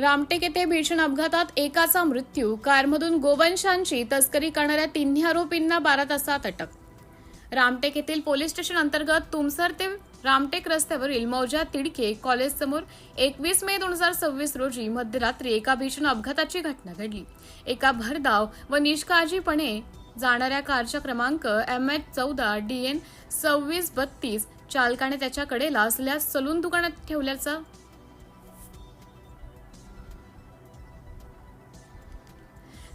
रामटेक येथे भीषण अपघातात एकाचा मृत्यू, कारमधून गोवंशांची तस्करी करणाऱ्या तिन्ही आरोपींना 12 तासात अटक. रामटेक येथील पोलीस स्टेशन अंतर्गत तुमसर ते रामटेक रस्त्यावरील मौजा तिडके कॉलेज समोर 21 मे 2026 रोजी मध्यरात्री एका भीषण अपघाताची घटना घडली. एका भरधाव व निष्काळजीपणे जाणाऱ्या कारच्या क्रमांक MH14 DN 2632 चालकाने त्याच्या कडेला असलेल्या सलून दुकानात ठेवल्याचा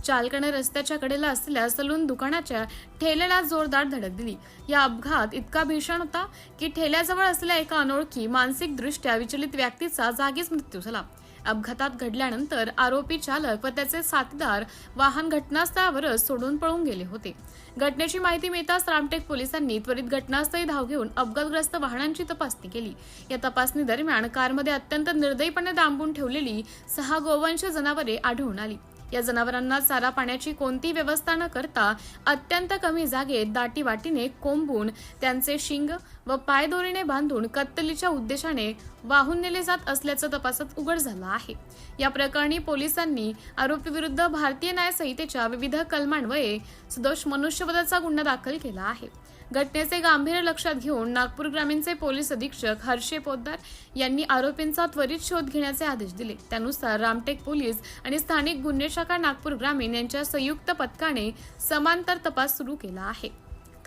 चालकाने रस्त्याच्या कडेला असलेल्या सलून दुकानाच्या ठेल्याला जोरदार धडक दिली. या अपघात इतका भीषण होता की ठेल्याजवळ असलेल्या एका अनोळखी मानसिकदृष्ट्या विचलित व्यक्तीचा जागीच मृत्यू झाला. अपघातात घडल्यानंतर आरोपी चालक व त्याचे साथीदार वाहन घटनास्थळावरच सोडून पळून गेले होते. घटनेची माहिती मिळताच रामटेक पोलिसांनी त्वरित घटनास्थळी धाव घेऊन अपघातग्रस्त वाहनांची तपासणी केली. या तपासणी दरम्यान कारमध्ये अत्यंत निर्दयीपणे डांबून ठेवलेली 6 गोवंश जनावरे आढळून आली. या जनावरांना चारा पाण्याची कोणती व्यवस्था न करता अत्यंत कमी जागेत दाटीवाटीने कोंबून त्यांचे शिंग व पाय दोरीने बांधून कत्तलीच्या उद्देशाने वाहून नेले जात असल्याचं तपासात उघड झालं आहे. या प्रकरणी पोलिसांनी आरोपीविरुद्ध भारतीय न्याय संहितेच्या विविध कलमान्वये सदोष मनुष्यवधाचा गुन्हा दाखल केला आहे. घटनेचे गांभीर्य लक्षात घेऊन नागपूर ग्रामीणचे पोलीस अधीक्षक हर्षे पोद्दार यांनी आरोपींचा त्वरित शोध घेण्याचे आदेश दिले. त्यानुसार रामटेक पोलीस आणि स्थानिक गुन्हे शाखा नागपूर ग्रामीण यांच्या संयुक्त पथकाने समांतर तपास सुरू केला आहे.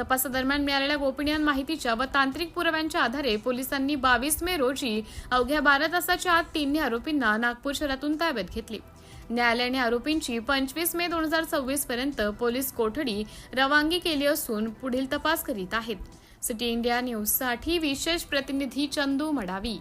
तपासादरम्यान मिळालेल्या गोपनीय माहितीच्या व तांत्रिक पुराव्यांच्या आधारे पोलिसांनी 22 मे रोजी अवघ्या 12 तासाच्या आत तिन्ही आरोपींना नागपूर शहरातून ताब्यात घेतले. न्यायालयाने आरोपींची 25 मे 2026 पर्यंत पोलीस कोठडी रवानगी केली असून पुढील तपास करीत आहेत. सिटी इंडिया न्यूजसाठी विशेष प्रतिनिधी चंदू मडावी.